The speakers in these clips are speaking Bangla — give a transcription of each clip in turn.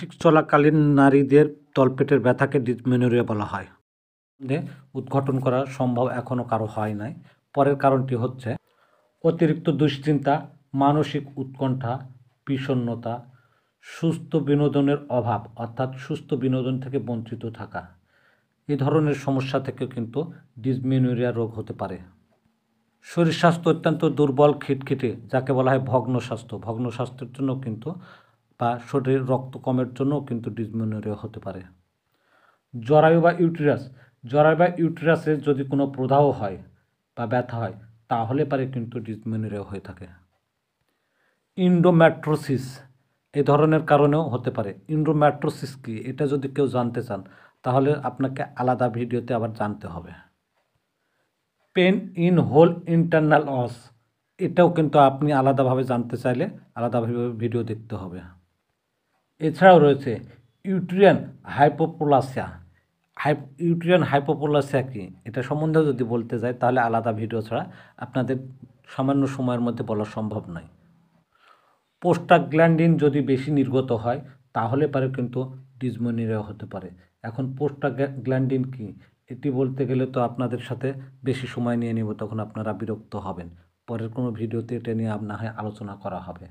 ঠিক চলাকালীন নারীদের তলপেটের ব্যথাকে ডিসমেনোরিয়া বলা হয়। উদ্ঘাটন করা সম্ভব এখনও কারো হয় নাই। পরের কারণটি হচ্ছে অতিরিক্ত দুশ্চিন্তা, মানসিক উৎকণ্ঠা, বিষণ্ণতা, সুস্থ বিনোদনের অভাব অর্থাৎ সুস্থ বিনোদন থেকে বঞ্চিত থাকা। এই ধরনের সমস্যা থেকে কিন্তু ডিসমেনোরিয়া রোগ হতে পারে। শরীর স্বাস্থ্য অত্যন্ত দুর্বল, খিটখিটে, যাকে বলা হয় ভগ্ন স্বাস্থ্য। ভগ্ন স্বাস্থ্যের জন্য কিন্তু বা শরীরের রক্ত কমের জন্যও কিন্তু ডিসমেনোরিয়া হতে পারে। জরায়ু বা ইউটেরাস, জরায়ু বা ইউটেরাসে যদি কোনো প্রদাহ হয় বা ব্যথা হয় তাহলে পারে কিন্তু ডিসমেনোরিয়া হয়ে থাকে। এন্ডোমেট্রোসিস এই ধরনের কারণেও হতে পারে। এন্ডোমেট্রোসিস কি, এটা যদি কেউ জানতে চান তাহলে আপনাকে আলাদা ভিডিওতে আবার জানতে হবে। পেন ইন হোল ইন্টারনাল অস, এটাও কিন্তু আপনি আলাদাভাবে জানতে চাইলে আলাদাভাবে ভিডিও দেখতে হবে। এছাড়াও রয়েছে ইউটেরিয়ান হাইপোপ্লাসিয়া। ইউটেরিয়ান হাইপোপ্লাসিয়া কি, এটা সম্বন্ধেও যদি বলতে যাই তাহলে আলাদা ভিডিও ছাড়া আপনাদের সামান্য সময়ের মধ্যে বলা সম্ভব নয়। প্রোস্টাগ্ল্যান্ডিন যদি বেশি নির্গত হয় তাহলে পারে কিন্তু ডিসমেনোরিয়া হতে পারে। এখন প্রোস্টাগ্ল্যান্ডিন কি, এটি বলতে গেলে তো আপনাদের সাথে বেশি সময় নিয়ে নেব, তখন আপনারা বিরক্ত হবেন। পরের কোনো ভিডিওতে এটা নিয়ে না হয় আলোচনা করা হবে।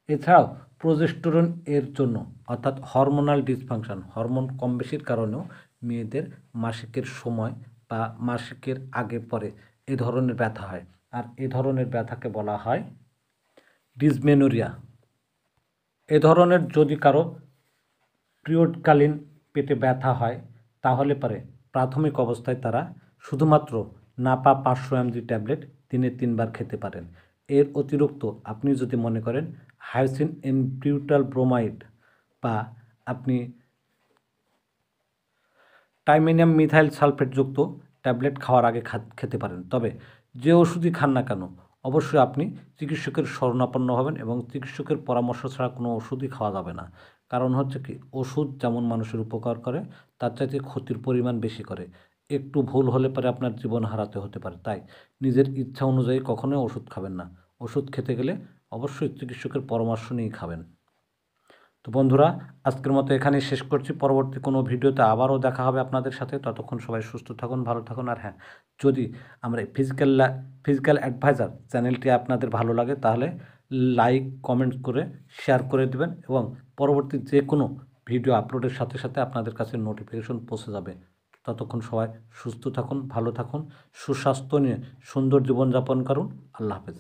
এছাড়াও প্রোজেস্টেরন এর জন্য অর্থাৎ হরমোনাল ডিসফাংশন, হরমোন কম বেশির কারণেও মেয়েদের মাসিকের সময় বা মাসিকের আগে পরে এ ধরনের ব্যথা হয়, আর এ ধরনের ব্যথাকে বলা হয় ডিসমেনোরিয়া। এ ধরনের যদি কারো পিরিয়ডকালীন পেটে ব্যথা হয় তাহলে পরে প্রাথমিক অবস্থায় তারা শুধুমাত্র নাপা 500 mg ট্যাবলেট দিনে 3 বার খেতে পারেন। এর অতিরিক্ত আপনি যদি মনে করেন হাইসিন এনবিউটাল ব্রোমাইড বা আপনি টাইমেনিয়াম মিথাইল সালফেটযুক্ত ট্যাবলেট খাওয়ার আগে খেতে পারেন। তবে যে ওষুধই খান না কেন অবশ্যই আপনি চিকিৎসকের শরণাপন্ন হবেন এবং চিকিৎসকের পরামর্শ ছাড়া কোনো ওষুধই খাওয়া যাবে না। কারণ হচ্ছে কি, ওষুধ যেমন মানুষের উপকার করে তার চাইতে ক্ষতির পরিমাণ বেশি করে। একটু ভুল হলে পরে আপনার জীবন হারাতে হতে পারে। তাই নিজের ইচ্ছা অনুযায়ী কখনোই ওষুধ খাবেন না। ওষুধ খেতে গেলে অবশ্যই চিকিৎসকের পরামর্শ নিয়েই খাবেন। তো বন্ধুরা, আজকের মতো এখানেই শেষ করছি। পরবর্তী কোনো ভিডিওতে আবারও দেখা হবে আপনাদের সাথে। ততক্ষণ সবাই সুস্থ থাকুন, ভালো থাকুন। আর হ্যাঁ, যদি আমরা ফিজিক্যাল অ্যাডভাইজার চ্যানেলটি আপনাদের ভালো লাগে তাহলে লাইক, কমেন্ট করে শেয়ার করে দেবেন এবং পরবর্তী যে কোনো ভিডিও আপলোডের সাথে সাথে আপনাদের কাছে নোটিফিকেশন পৌঁছে যাবে। ততক্ষণ সবাই সুস্থ থাকুন, ভালো থাকুন, সুস্বাস্থ্য নিয়ে সুন্দর জীবনযাপন করুন। আল্লাহ হাফেজ।